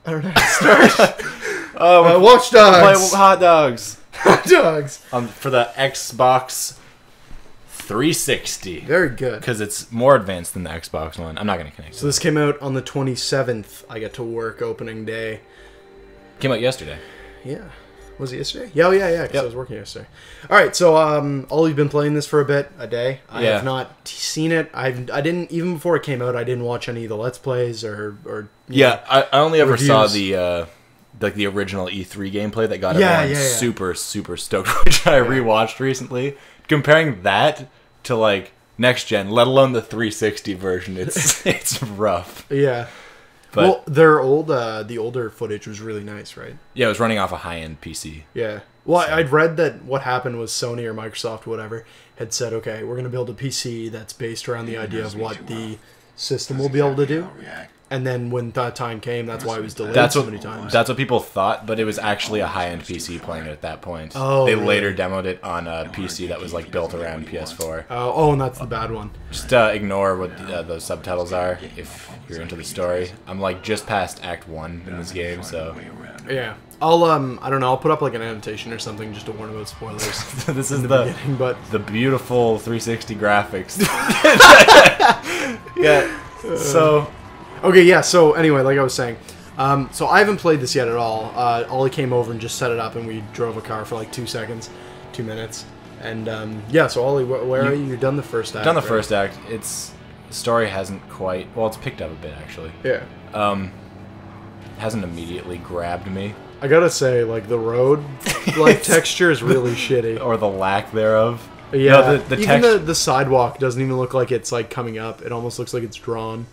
I don't know how to start. Play Watchdogs. hot dogs. Hot dogs. For the Xbox 360. Very good. Because it's more advanced than the Xbox One. I'm not going to connect. So this came out on the 27th. I got to work opening day. Came out yesterday. Yeah. Was it yesterday? Yeah, oh, yeah, because I was working yesterday. All right, so Ollie's been playing this for a day. I have not seen it. I didn't, even before it came out, I didn't watch any of the Let's Plays or I only ever reviews. saw the original E3 gameplay that got everyone super, super stoked, which I rewatched recently. Comparing that to, like, next gen, let alone the 360 version, it's rough. Yeah. But, well, their the older footage was really nice, right? Yeah, it was running off a high-end PC. Yeah. Well, so. I'd read that what happened was Sony or Microsoft, whatever, had said, okay, we're going to build a PC that's based around the idea of what the system will be able to do. And then when that time came, that's why it was delayed so many times. That's what people thought, but it was actually a high-end PC playing it at that point. Oh, they later demoed it on a PC that was like built around PS4. Oh, and that's the bad one. Just ignore what those subtitles are if you're into the story. I'm like just past Act 1 in this game, so... Yeah. I'll, I don't know, I'll put up like an annotation or something just to warn about spoilers. This is the beautiful 360 graphics. Yeah, so... Okay, yeah, so anyway, like I was saying, so I haven't played this yet at all. Ollie came over and just set it up, and we drove a car for like 2 minutes. And, yeah, so Ollie, where are you? You're done the first act, Done the first act. The story hasn't quite... Well, it's picked up a bit, actually. Yeah. Hasn't immediately grabbed me. I gotta say, like, the road, like, texture is really shitty. Or the lack thereof. Yeah, no, even the sidewalk doesn't even look like it's, like, coming up. It almost looks like it's drawn.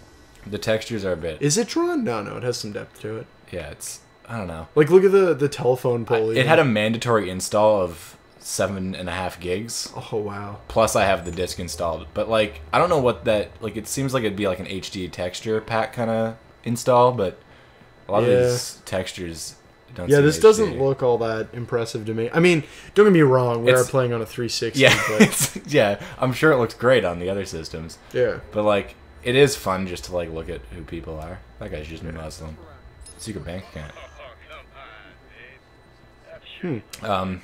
The textures are a bit... Is it drawn? No, it has some depth to it. Yeah, it's... I don't know. Like, look at the telephone pole. It had a mandatory install of 7.5 gigs. Oh, wow. Plus I have the disc installed. But, like, I don't know what that... Like, it seems like it'd be like an HD texture pack kind of install, but a lot of these textures don't seem this HD. doesn't look all that impressive to me. I mean, don't get me wrong, we are playing on a 360. Yeah, but... yeah, I'm sure it looks great on the other systems. Yeah. But, like... It is fun just to, like, look at who people are. That guy's just a Muslim. Secret bank account.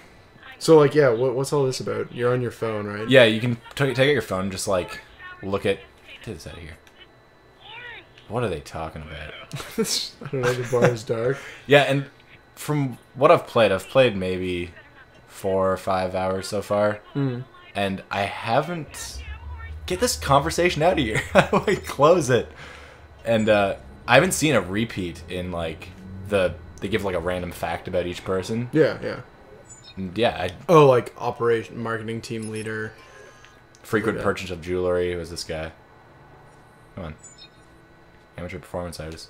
So, like, yeah, what's all this about? You're on your phone, right? Yeah, you can take out your phone, just, like, look at... Get this out of here. What are they talking about? I don't know, the bar is dark. Yeah, and from what I've played maybe 4 or 5 hours so far. And I haven't... Get this conversation out of here. How do I close it? And I haven't seen a repeat in, like, they give, like, a random fact about each person. Yeah. And yeah. Oh, like, operation, marketing team leader. Frequent purchase of jewelry. Who is this guy? Come on. Amateur performance artist.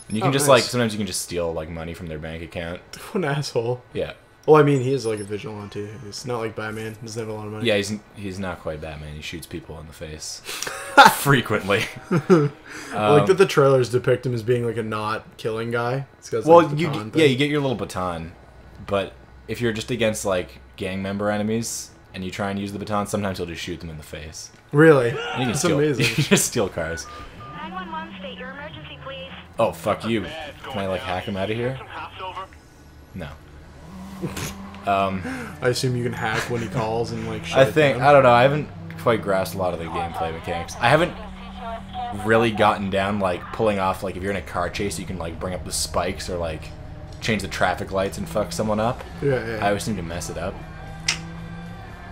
And you can just, like, sometimes you can just steal, like, money from their bank account. What an asshole. Yeah. Well, I mean, he is like a vigilante. He's not like Batman. He doesn't have a lot of money. Yeah, he's not quite Batman. He shoots people in the face frequently. Like that the trailers depict him as being like a not killing guy. Well, you get your little baton, but if you're just against like gang member enemies and you try and use the baton, sometimes he'll just shoot them in the face. Really? And That's amazing. You can just steal cars. 911, state your emergency, please. Oh, fuck you. Can I like hack him out of here? No. I assume you can hack when he calls and like shut I don't know, I haven't quite grasped a lot of the gameplay mechanics. I haven't really gotten down like pulling off, like if you're in a car chase you can like bring up the spikes or like change the traffic lights and fuck someone up. Yeah. I always seem to mess it up.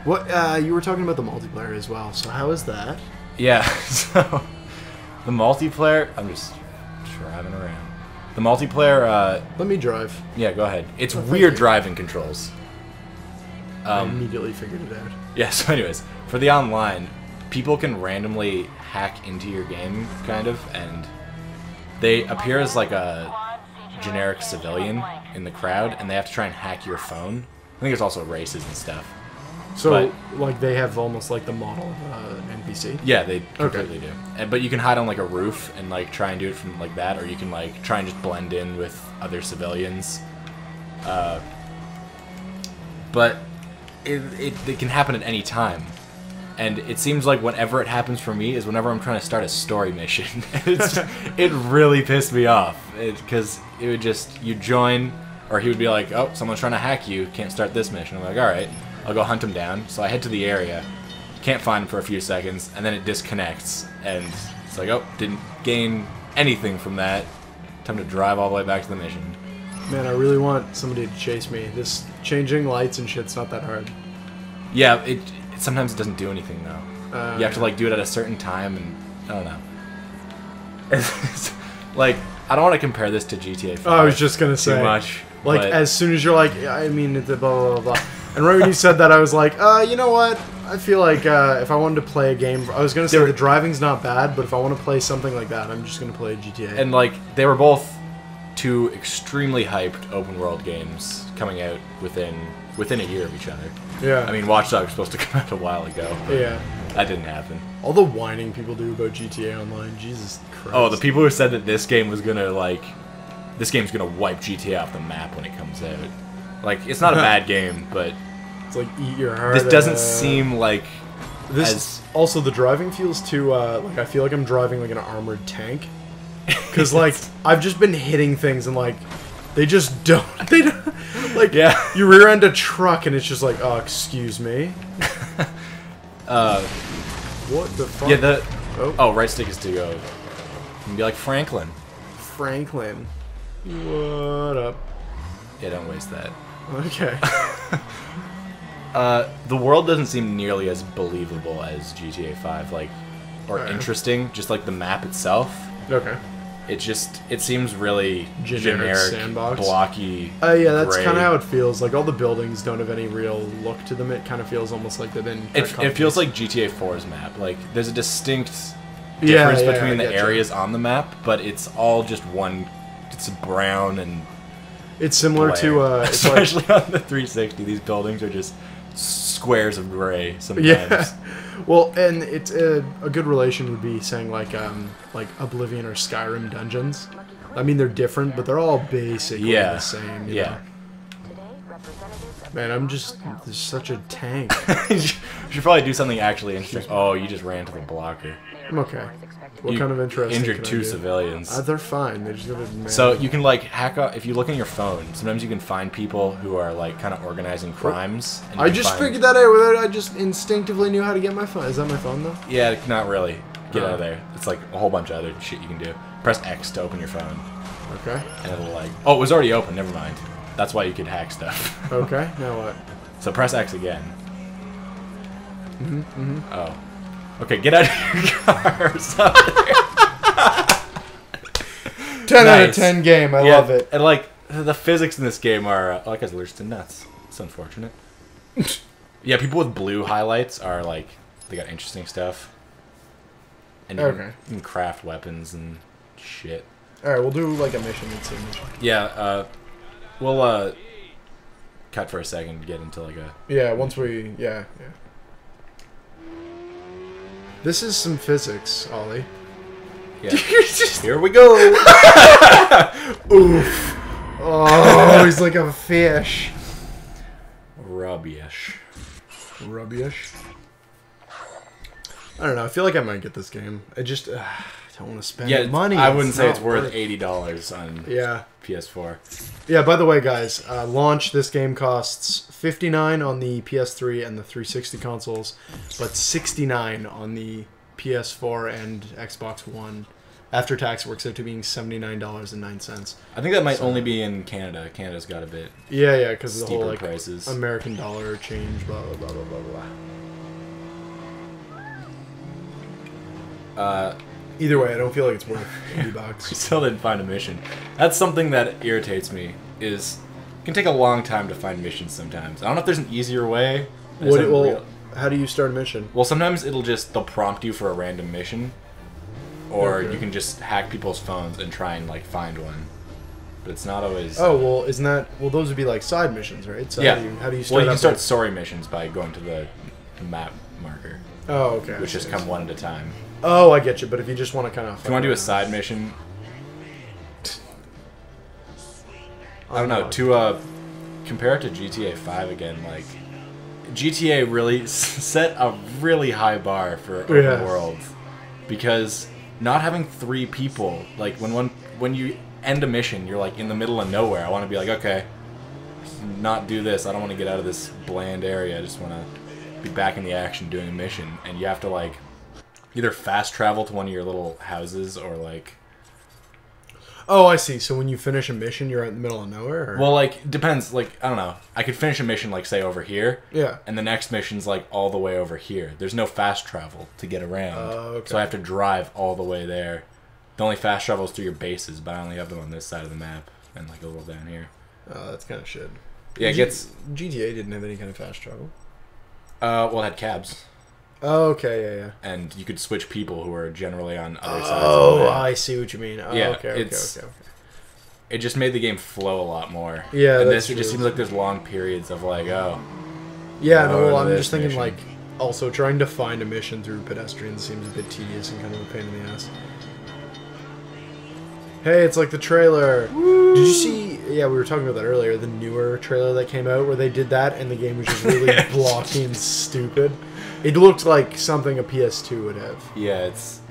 What you were talking about the multiplayer as well, so how is that? Yeah, so the multiplayer, I'm just driving around. The multiplayer... Let me drive. Yeah, go ahead. It's weird driving controls. I immediately figured it out. Yeah, so anyways, for the online, people can randomly hack into your game, kind of, and they appear as like a generic civilian in the crowd, and they have to try and hack your phone. I think there's also races and stuff. So, like, they have almost like the model NPC? Yeah, they completely do. But you can hide on, like, a roof and, like, try and do it from, like, that, or you can, like, try and just blend in with other civilians. But it can happen at any time. And it seems like whenever it happens for me is whenever I'm trying to start a story mission. It really pissed me off. Because it would just, you join, or he would be like, oh, someone's trying to hack you, can't start this mission. I'm like, alright, I'll go hunt him down. So I head to the area, can't find him for a few seconds, and then it disconnects. And it's like, oh, didn't gain anything from that. Time to drive all the way back to the mission. Man, I really want somebody to chase me. This changing lights and shit's not that hard. Yeah, it sometimes it doesn't do anything though. You have to like do it at a certain time, and I don't know. It's, like, I don't want to compare this to GTA 5. I was just gonna say too much. Like, as soon as you're like, I mean, it's a blah blah blah, and right when you said that, I was like, you know what? I feel like if I wanted to play a game, I was gonna say the driving's not bad, but if I want to play something like that, I'm just gonna play GTA. And like, they were both two extremely hyped open world games coming out within a year of each other. Yeah. I mean, Watchdogs was supposed to come out a while ago. Yeah. That didn't happen. All the whining people do about GTA Online, Jesus Christ. Oh, the people who said that this game was gonna this game's gonna wipe GTA off the map when it comes out. Like, it's not a bad game, but it's like eat your heart. This doesn't seem like this. Also, the driving feels too. Like, I feel like I'm driving like an armored tank. Because like I've just been hitting things and like they just don't. They don't. Like, yeah. You rear end a truck and it's just like, oh, excuse me. What the fuck? Yeah, oh, right stick is to go. You can be like Franklin. Franklin. What up? Yeah, don't waste that. Okay. The world doesn't seem nearly as believable as GTA 5, like, or interesting, just like the map itself. Okay. It seems really generic sandbox, blocky. Yeah, that's gray. kind of how it feels. Like, all the buildings don't have any real look to them. It kind of feels almost like they've been. It feels like GTA 4's map. Like, there's a distinct difference between the areas on the map, but it's all just one. It's brown and. It's similar to especially like, on the 360. These buildings are just squares of gray sometimes. Yeah. Well, and it's a good relation would be saying like Oblivion or Skyrim dungeons. I mean, they're different, but they're all basically the same. You know? Man, I'm just such a tank. You should probably do something actually interesting. Oh, you just ran to the blocker. I'm okay. What kind of interesting? Injured two civilians. They're fine. They just gotta. So you can like hack up if you look on your phone. Sometimes you can find people who are like kind of organizing crimes. And I just figured that out. Without I just instinctively knew how to get my phone. Is that my phone though? Yeah, not really. Get out of there. It's like a whole bunch of other shit you can do. Press X to open your phone. Okay. And it'll like. Oh, it was already open. Never mind. That's why you could hack stuff. Okay. Now what? So press X again. Oh. Okay, get out of your car or something. 10 out of 10 game. I love it. And like the physics in this game are like as allergic to nuts. It's unfortunate. Yeah, people with blue highlights are like they got interesting stuff. And you can craft weapons and shit. All right, we'll do like a mission. Yeah. We'll cut for a second and get into like a. Yeah. Once we. Yeah. This is some physics, Ollie. Yeah. Here we go. Oof. Oh, he's like a fish. Rubbish. Rubbish. I don't know. I feel like I might get this game. I just don't want to spend money. I wouldn't say it's worth $80 on PS4. Yeah, by the way, guys, launch this game costs $59 on the PS3 and the 360 consoles, but $69 on the PS4 and Xbox One. After tax, works out to being $79.09. I think that might only be in Canada. Canada's got a bit. Yeah, because of the whole like prices. American dollar change, blah blah blah blah blah blah. Either way, I don't feel like it's worth $80. We still didn't find a mission. That's something that irritates me. Is it can take a long time to find missions sometimes. I don't know if there's an easier way. How do you start a mission? Well, sometimes they'll prompt you for a random mission, or you can just hack people's phones and try and like find one. But it's not always. Oh well, isn't that those would be like side missions, right? So yeah. How do you start? Well, you can start story missions by going to the map marker. Oh, okay. Which just come one at a time. Oh, I get you. But if you just want to kind of... If you want to do a side mission... I don't know. To compare it to GTA 5 again, like... GTA really set a really high bar for open world, because not having 3 people, like when you end a mission, you're like in the middle of nowhere. I want to be like, okay, not do this. I don't want to get out of this bland area. I just want to be back in the action doing a mission, and you have to like either fast travel to one of your little houses or like. Oh, I see. So when you finish a mission, you're out in the middle of nowhere? Or? Well, like, depends. Like, I don't know. I could finish a mission, like, say, over here. Yeah. And the next mission's, like, all the way over here. There's no fast travel to get around. Okay. So I have to drive all the way there. The only fast travel is through your bases, but I only have them on this side of the map and, like, a little down here. Oh, that's kind of shit. Yeah, it gets... GTA didn't have any kind of fast travel. Well, it had cabs. Oh, okay, yeah. And you could switch people who were generally on other sides of of the map. I see what you mean. Oh, yeah, okay. It just made the game flow a lot more. Yeah, and that's this, it just seems like there's long periods of, like, oh... Yeah, no, well, I'm just thinking, like, also trying to find a mission through pedestrians seems a bit tedious and kind of a pain in the ass. Hey, it's like the trailer. Woo! Did you see? Yeah, we were talking about that earlier. The newer trailer that came out where they did that, and the game was just really blocky and stupid. It looked like something a PS2 would have. Yeah, it's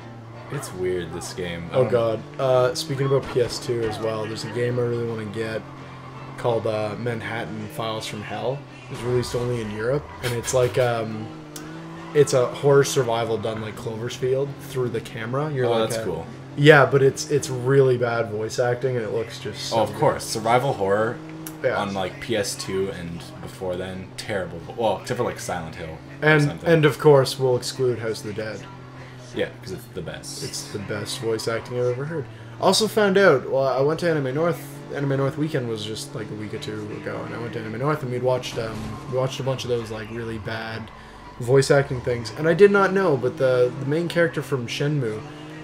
weird, this game. Oh god. Speaking about PS2 as well, there's a game I really want to get called Manhattan Files from Hell. It was released only in Europe, and it's like it's a horror survival done like Cloverfield through the camera. You're like that's cool. Yeah, but it's really bad voice acting, and it looks just so of good. course. Survival horror on like PS2 and before then, terrible. Well, except for like Silent Hill. And of course, we'll exclude House of the Dead. Yeah, because it's the best. It's the best voice acting I've ever heard. Also found out, well, I went to Anime North. Anime North weekend was just like a week or two ago, and I went to Anime North and we watched a bunch of those like really bad voice acting things. And I did not know, but the main character from Shenmue,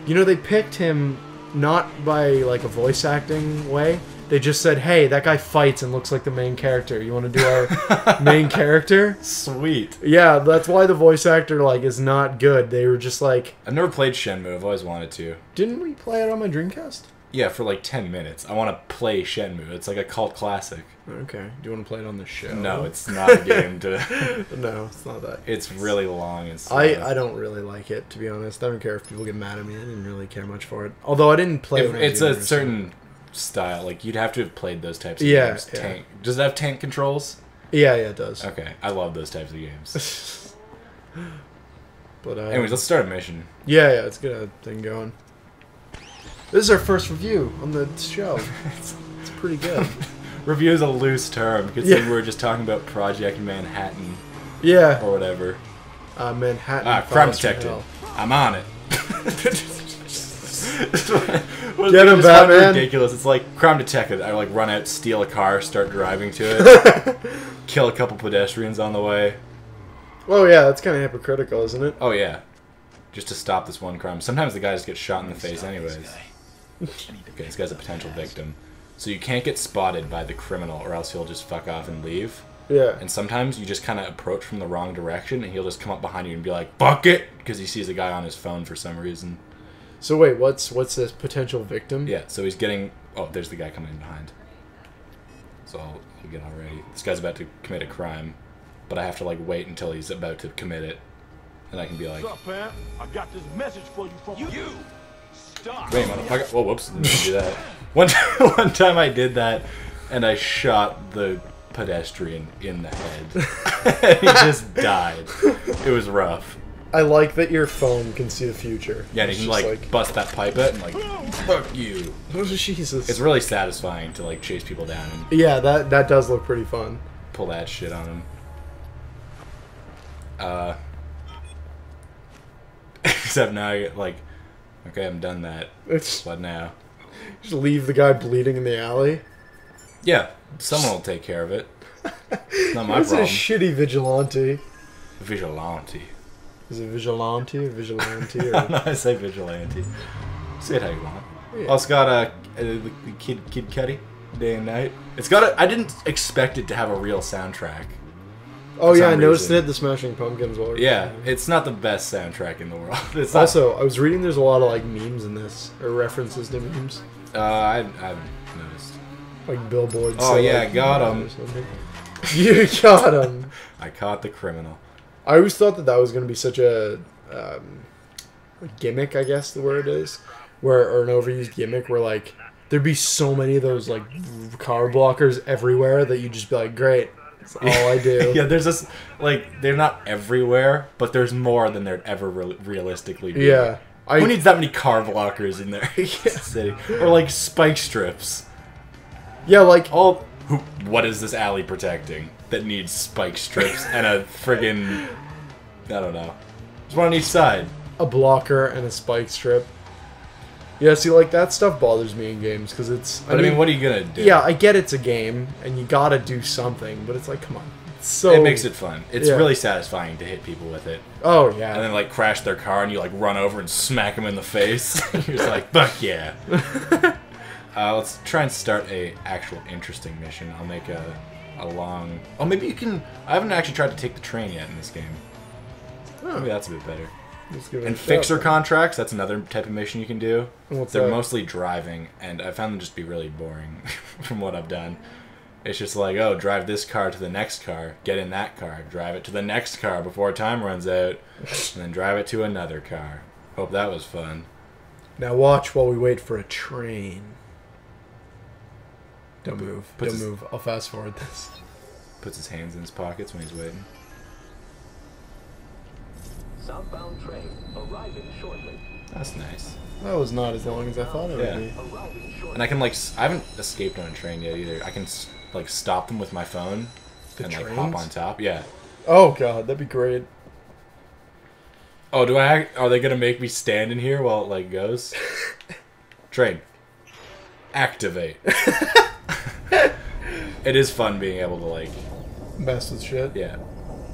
you know, they picked him not by like a voice acting way. They just said, "Hey, that guy fights and looks like the main character. You want to do our main character?" Sweet. Yeah, that's why the voice actor like is not good. They were just like, I've never played Shenmue. I've always wanted to. Didn't we play it on my Dreamcast? Yeah, for like 10 minutes. I want to play Shenmue. It's like a cult classic. Okay. Do you want to play it on the show? No, it's not a game to... No, it's not that. It's really long and slow. I don't really like it, to be honest. I don't care if people get mad at me. I didn't really care much for it. Although I didn't play it. It's a certain style. Like, you'd have to have played those types of games. Yeah. Tank. Does it have tank controls? Yeah, it does. Okay. I love those types of games. But anyways, let's start a mission. Yeah, let's get a thing going. This is our first review on the show. It's pretty good. Review is a loose term, because we were just talking about Project Manhattan. Yeah. Or whatever. Manhattan. Crime detective. I'm on it. Get him, Batman. Ridiculous. It's like crime detective. I like run out, steal a car, start driving to it, kill a couple pedestrians on the way. Oh yeah, that's kind of hypocritical, isn't it? Oh yeah, just to stop this one crime. Sometimes the guy just gets shot in the face, anyways. Okay, this guy's a potential victim, so you can't get spotted by the criminal, or else he'll just fuck off and leave. Yeah. And sometimes you just kind of approach from the wrong direction, and he'll just come up behind you and be like, "Fuck it," because he sees a guy on his phone for some reason. So wait, what's this potential victim? Yeah, so he's getting... Oh, there's the guy coming in behind. So I'll get all ready. This guy's about to commit a crime, but I have to like wait until he's about to commit it, and I can be like... What's up, man? I got this message for you from you. Stop. Wait, motherfucker. Whoa, whoops. Didn't do that. One time I did that, and I shot the pedestrian in the head. He just died. It was rough. I like that your phone can see the future. Yeah, and you can like bust that pipe out and like, fuck you. Oh, Jesus. It's really satisfying to like chase people down and yeah, that does look pretty fun. Pull that shit on them. Except now you're like, okay, I'm done that. What now? Just leave the guy bleeding in the alley. Yeah, someone will take care of it. Not my That's problem. a shitty vigilante. Vigilante. Is it vigilante or vigilante? Or... No, I say vigilante. Say it how you want. Yeah. Oh, it's got the Kid Cudi, Day and Night. It's got a... I didn't expect it to have a real soundtrack. Oh yeah, I noticed it. The Smashing Pumpkins. Yeah, it's not the best soundtrack in the world. It's also, I was reading there's a lot of like memes in this, or references to memes. I've noticed. Like billboards. Oh yeah, got him. You got him. I caught the criminal. I always thought that was going to be such a gimmick, I guess the word is, or an overused gimmick where like there'd be so many of those like car blockers everywhere that you'd just be like, great, that's all I do. Yeah, there's this like they're not everywhere, but there's more than there'd ever realistically be. Yeah. Who needs that many car blockers in their city? Or like spike strips. Yeah, like What is this alley protecting that needs spike strips and a friggin' I don't know. There's one on each side. a blocker and a spike strip. Yeah, see, like, that stuff bothers me in games, because it's... But I mean, what are you gonna do? Yeah, I get it's a game, and you gotta do something, but it's like, come on. So it makes it fun. It's really satisfying to hit people with it. Oh, yeah. And then, like, crash their car, and you, like, run over and smack them in the face. You're just like, fuck yeah. Let's try and start a actual interesting mission. I'll make a long... Oh, maybe you can... I haven't actually tried to take the train yet in this game. Oh. Maybe that's a bit better. And fixer contracts, that's another type of mission you can do. They're mostly driving, and I found them just to be really boring from what I've done. It's just like, oh, drive this car to the next car, get in that car, drive it to the next car before time runs out, and then drive it to another car. Hope that was fun. Now watch while we wait for a train. Don't move. Don't move. I'll fast forward this. Puts his hands in his pockets when he's waiting. Southbound train arriving shortly. That's nice. That was not as long as I thought it would be. And I can, like, I haven't escaped on a train yet either. I can, like, stop them with my phone and, like, hop on top. Yeah. Oh, God, that'd be great. Oh, are they gonna make me stand in here while it, like, goes? Train. Activate. It is fun being able to, like... mess with shit. Yeah.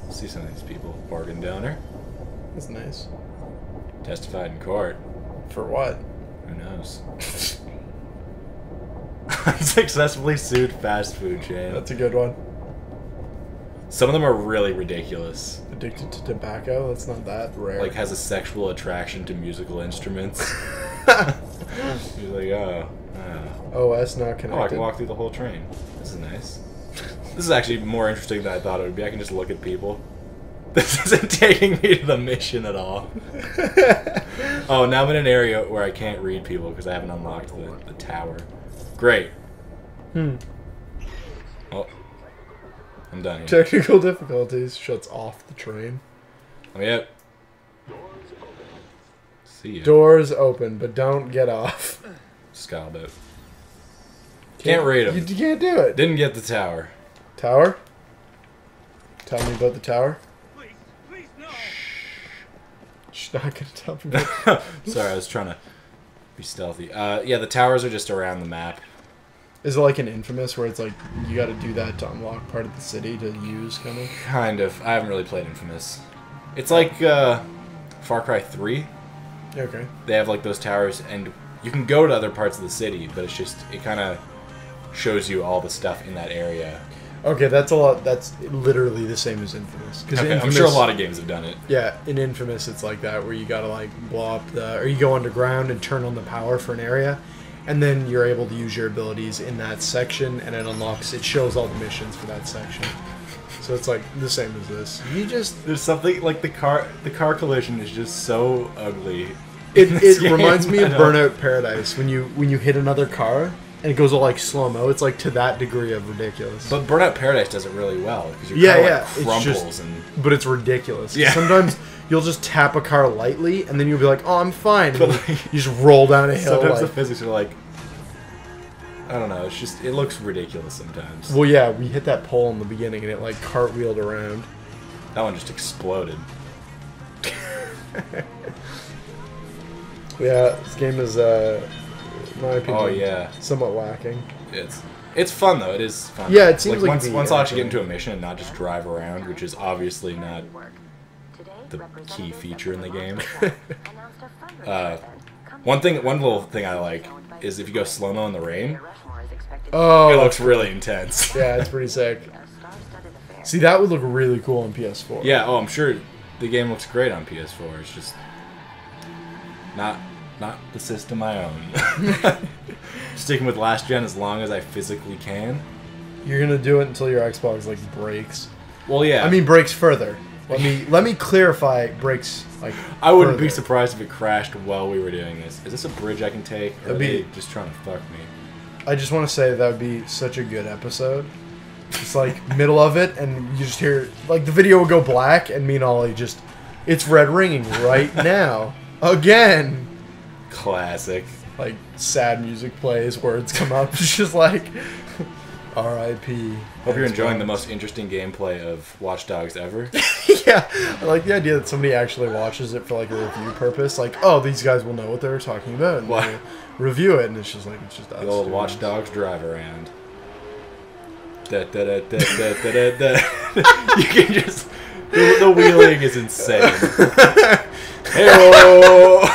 See some of these people. Organ donor. That's nice. Testified in court. For what? Who knows? Successfully sued fast food chain. That's a good one. Some of them are really ridiculous. Addicted to tobacco? That's not that rare. Like, has a sexual attraction to musical instruments. He's like, OS not connected. Oh, I can walk through the whole train. This is nice. This is actually more interesting than I thought it would be. I can just look at people. This isn't taking me to the mission at all. Oh, now I'm in an area where I can't read people because I haven't unlocked the tower. Great. Oh. I'm done here. Technical difficulties shuts off the train. Oh, yep. See ya. Doors open, but don't get off. Scald out. Can't read them. You can't do it. Didn't get the tower. Tower? Tell me about the tower. Please, no. She's not gonna tell me about Sorry, I was trying to be stealthy. Yeah, the towers are just around the map. Is it like an Infamous where it's like you gotta do that to unlock part of the city to use, kind of? Kind of. I haven't really played Infamous. It's like Far Cry 3. Okay. They have like those towers, and you can go to other parts of the city, but it's just, it kind of shows you all the stuff in that area. Okay, that's a lot. That's literally the same as Infamous. Okay, I'm sure a lot of games have done it. Yeah, in Infamous, it's like that, where you gotta like blow up or you go underground and turn on the power for an area, and then you're able to use your abilities in that section, and it shows all the missions for that section. So it's like the same as this. There's something like the car collision is just so ugly. It reminds me of Burnout Paradise when you hit another car. And it goes all like slow-mo. It's like to that degree of ridiculous. But Burnout Paradise does it really well. Because your car like crumples but it's ridiculous. Yeah. Sometimes you'll just tap a car lightly, and then you'll be like, oh, I'm fine. And like, you just roll down a hill. Sometimes the physics are like... I don't know. It's just... It looks ridiculous sometimes. Well, yeah. We hit that pole in the beginning, and it like cartwheeled around. That one just exploded. Yeah, this game is... in my opinion, somewhat lacking. It's fun though. It is fun. Yeah, it seems like once I actually get into a mission and not just drive around, which is obviously not the key feature in the game. One little thing I like is if you go slow-mo in the rain. Oh, it looks really intense. Yeah, it's pretty sick. See, that would look really cool on PS4. Yeah. Oh, I'm sure the game looks great on PS4. It's just not the system I own. Sticking with last gen as long as I physically can. You're gonna do it until your Xbox like breaks. Well, yeah. I mean, brakes further. Let me clarify. Brakes like. I wouldn't further. be surprised if it crashed while we were doing this. Is this a bridge I can take, or are they just trying to fuck me? I just want to say that would be such a good episode. It's like middle of it, and you just hear like the video will go black, and me and Ollie just, it's red ringing right now again. Classic. Like sad music plays, words come up. It's just like R.I.P. Hope you're enjoying the most interesting gameplay of Watchdogs ever. Yeah, I like the idea that somebody actually watches it for like a review purpose. Like, oh, these guys will know what they're talking about, and What? they'll review it, and it's just The us old doing Watchdogs drive around. Da, da, da, da, da, da, da, da. You can just... The wheeling is insane. Hey-oh!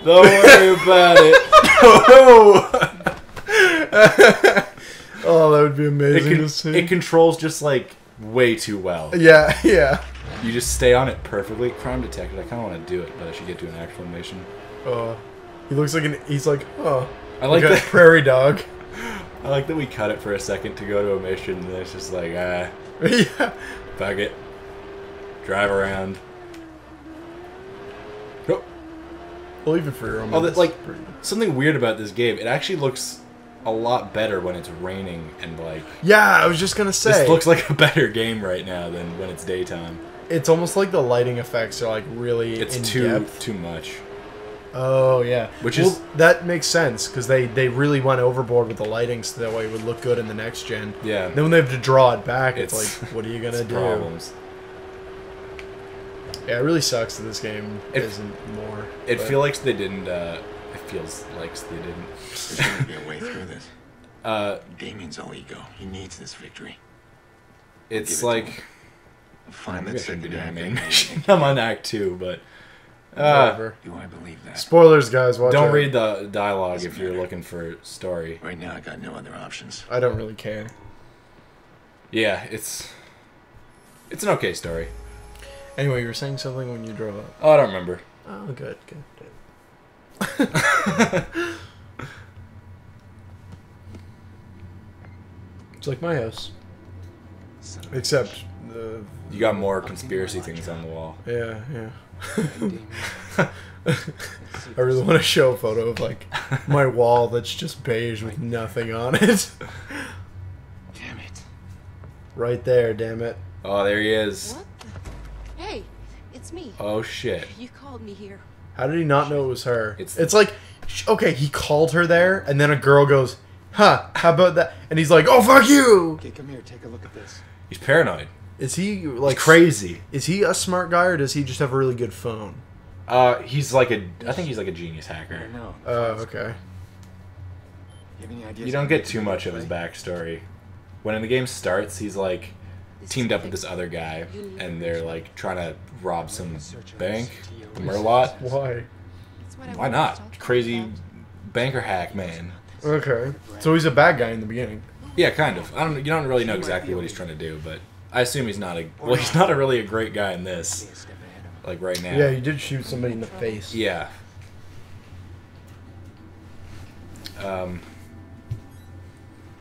Don't worry about it. Oh, that would be amazing to see. It controls just like way too well. Yeah, yeah. You just stay on it perfectly. Crime detected. I kind of want to do it, but I should get to an actual mission. He looks like he's like, oh. I like a that prairie dog. I like that we cut it for a second to go to a mission, and then it's just like, Yeah. fuck it. Drive around. Oh. Well, even for your own. Oh, like something weird about this game. It actually looks a lot better when it's raining and like. Yeah, I was just gonna say. This looks like a better game right now than when it's daytime. It's almost like the lighting effects are like really. It's in too depth. too much. Oh yeah, is that makes sense because they really went overboard with the lighting so that way it would look good in the next gen. Yeah. Then when they have to draw it back, it's like, what are you gonna do? Problems. Yeah, it really sucks that this game isn't more. It feels like they didn't. It feels like they didn't. There's gonna be a way through this. Damien's all ego. He needs this victory. It's Give it to like. him. Find Maybe that I shouldn't be doing second main act. mission. I'm on Act 2, but. Whatever. Do I believe that? Spoilers, guys. Watch Don't out. read the dialogue Doesn't if you're matter. looking for story. Right now, I got no other options. I don't really care. Yeah, it's an okay story. Anyway, you were saying something when you drove up. Oh, I don't remember. Oh, good. It's like my house, except the. You got more conspiracy things on the wall. Yeah, yeah. I really want to show a photo of like my wall that's just beige with nothing on it. Damn it. Right there, damn it. Oh, there he is. What? Hey, it's me. Oh shit. You called me here. How did he not know it was her? It's like, okay, he called her there, and then a girl goes, huh, how about that? And he's like, oh, fuck you! Okay, come here. Take a look at this. He's paranoid. Is he, like... He's crazy. Is he a smart guy, or does he just have a really good phone? He's like I think he's like a genius hacker. No. Oh, okay. You have any ideas? You don't get too much of his backstory. When the game starts, he's like teamed up with this other guy, and they're like trying to rob some bank, the Merlot. Why? Why not? Crazy banker hack man. Okay. So he's a bad guy in the beginning. Yeah, kind of. You don't really know exactly what he's trying to do, but I assume he's not he's not really a great guy in this. Like right now. Yeah, he did shoot somebody in the face. Yeah. An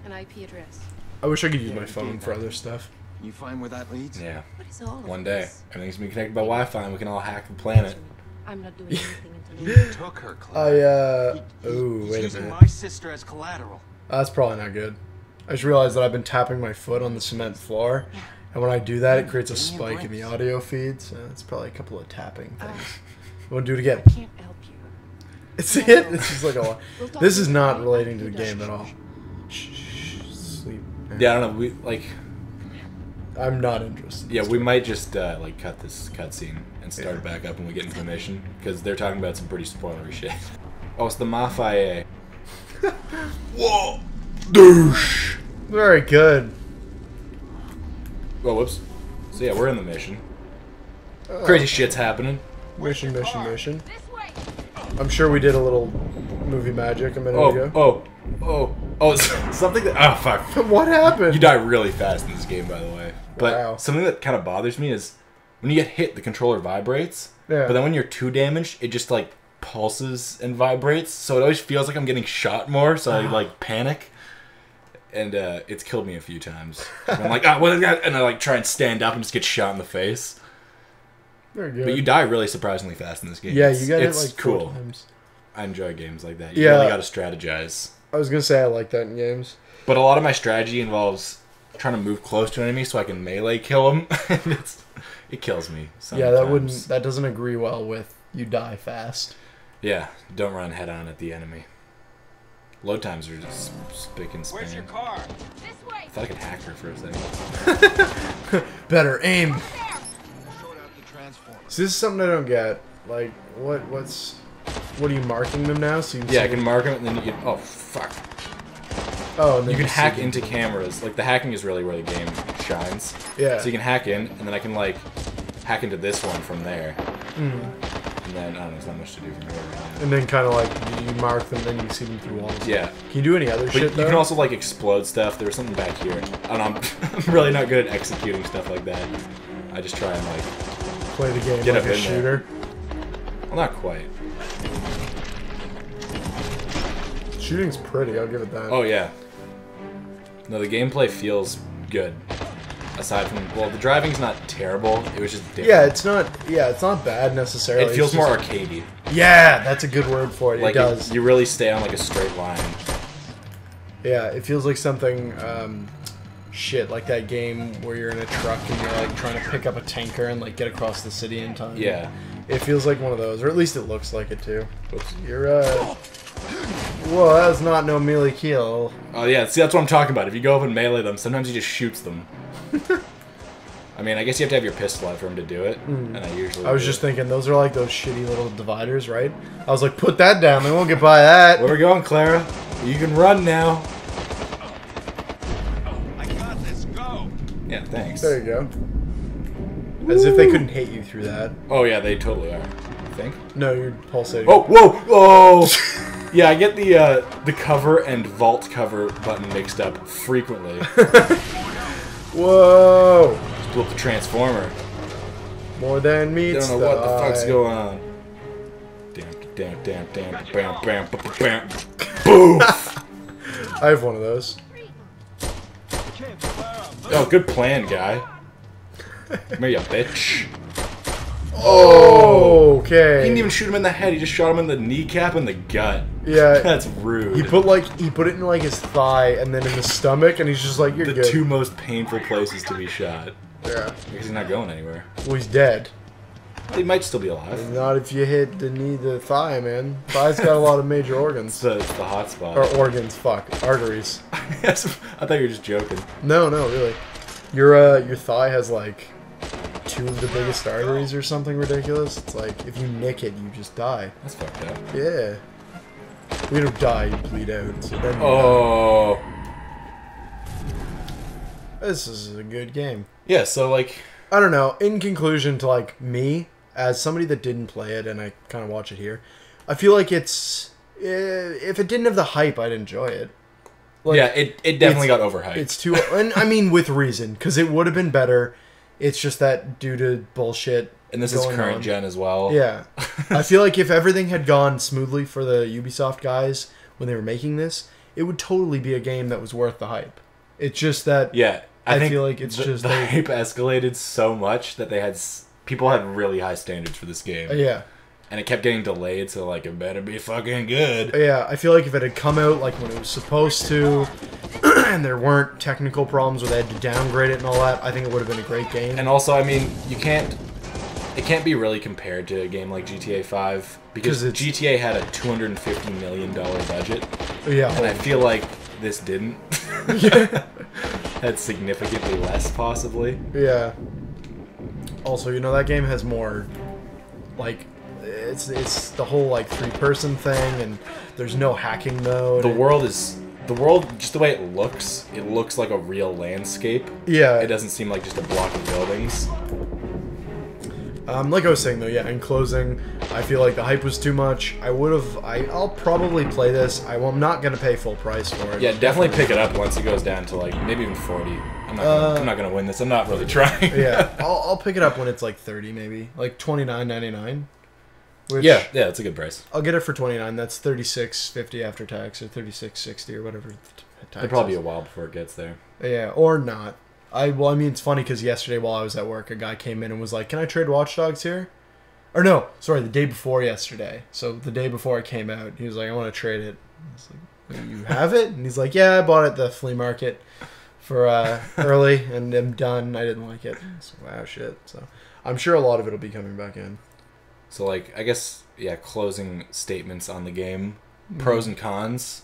IP address. I wish I could use my phone for other stuff. You find where that leads? Yeah. What is all of One day, this? everything's gonna be connected by Wi-Fi, and we can all hack the planet. I'm not doing anything until you. Took her, Claire. Ooh, He's wait a using minute. my sister as collateral. That's probably not good. I just realized that I've been tapping my foot on the cement floor, and when I do that, it creates a spike in the audio feed, so it's probably a couple of tapping things. You want to do it again? I can't help you. It's it? It's just like a lot. We'll talk This is later, not okay? relating to the game at all. Shh, sleep. Yeah, I don't know. We like. I'm not interested. Yeah, we might just like cut this cutscene and start it back up when we get into the mission because they're talking about some pretty spoilery shit. Oh, it's the Mafia. Whoa, douche. Very good. Oh, whoops. So yeah, we're in the mission. Crazy shit's happening. Mission. I'm sure we did a little movie magic a minute ago. Oh, something that. Oh, fuck. What happened? You die really fast in this game, by the way. But Wow. something that kind of bothers me is when you get hit, the controller vibrates. Yeah. But then when you're 2 damaged, it just like pulses and vibrates. So it always feels like I'm getting shot more. So I like panic. and it's killed me a few times. And I'm like, ah, what is that? And I like try and stand up and just get shot in the face. Very good. But you die really surprisingly fast in this game. Yeah, you got it it's like 4 cool. times. I enjoy games like that. You Yeah. really got to strategize. I was gonna say I like that in games. But a lot of my strategy involves trying to move close to an enemy so I can melee kill him. It kills me. Yeah, that doesn't agree well with you die fast. Yeah, don't run head on at the enemy. Load times are just spick and span. Where's your car? This way. I thought I could hack her for a second. Better aim. Sort out the transformer. So this is something I don't get. Like, what are you marking them now? So you can Yeah, see I can mark them and then you can... Oh, fuck. Oh, and then You can see hack them. into cameras. Like, the hacking is really where the game shines. Yeah. So you can hack in, and then I can, like, hack into this one from there. Mm. And then, I don't know, there's not much to do from here. And then kind of like you mark them, then you see them through walls. Yeah. Can you do any other But shit you though? can also, like, explode stuff. There was something back here. And I'm really not good at executing stuff like that. I just try and, like... play the game Get like up a in there. shooter. Well, not quite. Shooting's pretty, I'll give it that. Oh, yeah. No, the gameplay feels good. Aside from... Well, the driving's not terrible. It was just different. Yeah, it's not bad necessarily. It feels It's more just- arcadey. Yeah, that's a good word for it. Like, it does. you really stay on, like, a straight line. Yeah, it feels like something, shit, like that game where you're in a truck and you're like trying to pick up a tanker and like get across the city in time. Yeah. It feels like one of those, or at least it looks like it too. Oops. You're, Whoa, that's not no melee kill. Oh, yeah, see, that's what I'm talking about. If you go up and melee them, sometimes he just shoots them. I mean, I guess you have to have your pistol out for him to do it, and I usually I was do just it. thinking, those are like those shitty little dividers, right? I was like, put that down, they won't get by that. Where we going, Clara? You can run now. I got this. Go. Yeah, thanks. There you go. As if they couldn't hit you through that. Oh, yeah, they totally are. I think. No, you're pulsating. Oh, whoa! Oh! Yeah, I get the cover and vault cover button mixed up frequently. Whoa! Just blew up the transformer. More than I meets don't know what the fuck's eye. going on. Damn, bam, bam, bam, bam. Boof! I have one of those. Kid, Clara. Oh, good plan, guy. Come here, you bitch. Oh, okay. He didn't even shoot him in the head. He just shot him in the kneecap and the gut. Yeah. That's rude. He put it in like his thigh and then in the stomach, and he's just like, "You're the good." two most painful places to be shot. Yeah. Because he's not going anywhere. Well, he's dead. He might still be alive. Not if you hit the thigh, man. Thigh's got a lot of major organs. It's the hot spot. Or organs, fuck. Arteries. I thought you were just joking. No, really. Your thigh has like 2 of the biggest arteries or something ridiculous. It's like if you nick it, you just die. That's fucked up. Yeah. We don't die, you bleed out. So then you Oh. die. This is a good game. Yeah, so like... I don't know. In conclusion, to like me, as somebody that didn't play it, and I kind of watch it here, I feel like it's... if it didn't have the hype, I'd enjoy it. Like, yeah, it definitely got overhyped. It's too... And I mean with reason, because it would have been better. It's just that due to bullshit And this is going current on. gen as well. Yeah. I feel like if everything had gone smoothly for the Ubisoft guys when they were making this, it would totally be a game that was worth the hype. It's just that... Yeah, I think feel like it's just... the hype escalated so much that they had... People had really high standards for this game. Yeah. And it kept getting delayed, so like, it better be fucking good. Yeah, I feel like if it had come out like when it was supposed to, and there weren't technical problems where they had to downgrade it and all that, I think it would have been a great game. And also, I mean, it can't be really compared to a game like GTA 5 because GTA had a $250 million budget. Yeah. And I feel like this didn't. Had significantly less, possibly. Yeah. Also, you know, that game has more, like, it's the whole, like, 3-person thing, and there's no hacking mode. The world, just the way it looks like a real landscape. Yeah. It doesn't seem like just a block of buildings. Like I was saying though, yeah, in closing, I feel like the hype was too much. I'll probably play this. I'm not gonna pay full price for it. Yeah, definitely pick it up once it goes down to like maybe even 40. I'm not gonna win this. I'm not really trying. Yeah, I'll pick it up when it's like 30 maybe, like $29.99. Yeah, that's a good price. I'll get it for $29. That's $36.50 after tax, or $36.60 or whatever It'll probably be a while before it gets there. Yeah, or not. I mean, it's funny because yesterday while I was at work, a guy came in and was like, "Can I trade Watchdogs here?" Or no, sorry, the day before yesterday. So the day before it came out, he was like, "I want to trade it." I was like, "You have it?" And he's like, "Yeah, I bought it at the flea market for early, and I'm done. I didn't like it." So, wow, shit. So I'm sure a lot of it will be coming back in. So, like, I guess, yeah, closing statements on the game. Pros and cons.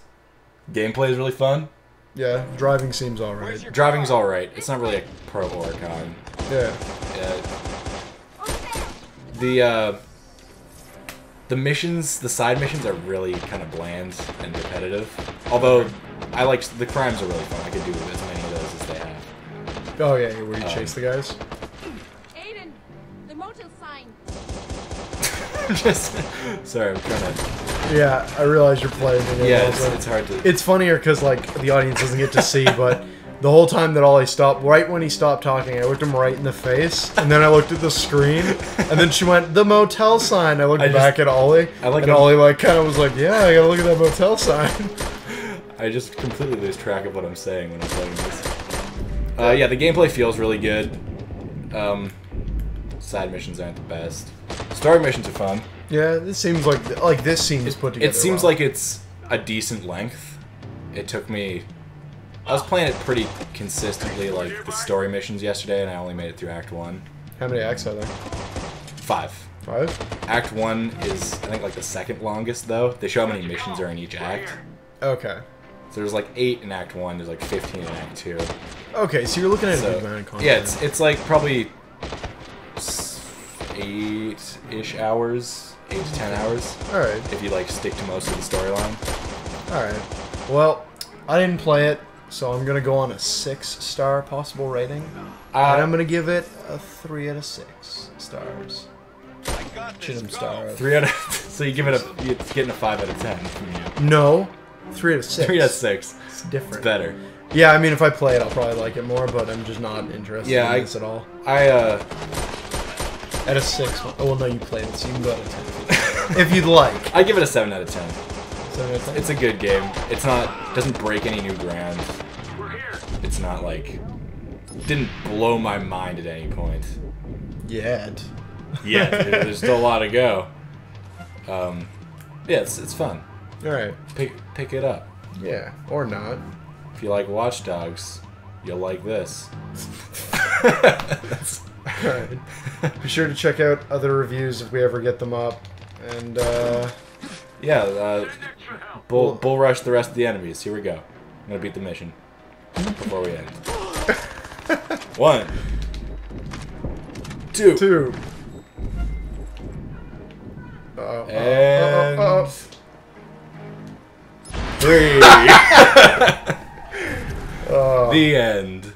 Gameplay is really fun. Yeah, driving seems alright. Driving's alright. It's not really a pro or a con. Yeah. The missions, the side missions are really kind of bland and repetitive. Although, the crimes are really fun. I could do as many of those as they have. Oh yeah, where you chase the guys? Aiden, the motel sign. Sorry, I'm trying to... Yeah, I realize you're playing the game. Yeah, also. it's hard to... It's funnier because, like, the audience doesn't get to see, but the whole time that Ollie stopped, right when he stopped talking, I looked him right in the face, and then I looked at the screen, and then she went, "The motel sign." I looked back at Ollie, and Ollie, like, kind of was like, "Yeah, I gotta look at that motel sign." I just completely lose track of what I'm saying when I'm playing this. Yeah, the gameplay feels really good. Side missions aren't the best. Story missions are fun. Yeah, this seems like this seems put together. It seems well. like it's a decent length. It took me... I was playing it pretty consistently, like the story missions yesterday, and I only made it through Act 1. How many acts are there? 5. 5? Act 1 is, I think, like the second longest, though. They show how many missions are in each act. Okay. So there's like 8 in Act 1, there's like 15 in Act 2. Okay, so you're looking at a big amount of content. Yeah, it's like probably 8-ish hours, 8 to 10 hours. Alright. If you like stick to most of the storyline. Alright. Well, I didn't play it, so I'm gonna go on a 6-star possible rating. And I'm gonna give it a 3 out of 6 stars. Chisholm star. 3 out of... So you give it a... It's getting a 5 out of 10 from you. No. 3 out of 6. 3 out of 6. It's different. It's better. Yeah, I mean, if I play it, I'll probably like it more, but I'm just not interested in this at all. At a 6. Oh, well, no, you played it, so you can go at a 10. If you'd like. I give it a 7 out of 10. 7 out of 10? It's a good game. It's not... doesn't break any new ground. It's not like... Didn't blow my mind at any point. Yet. Yeah, there's still a lot to go. Yeah, it's fun. Alright. Pick it up. Yeah, or not. If you like Watchdogs, you'll like this. Alright. Be sure to check out other reviews if we ever get them up. And, yeah, bull rush the rest of the enemies. Here we go. I'm gonna beat the mission before we end. 1, 2, 2. And 3. The end.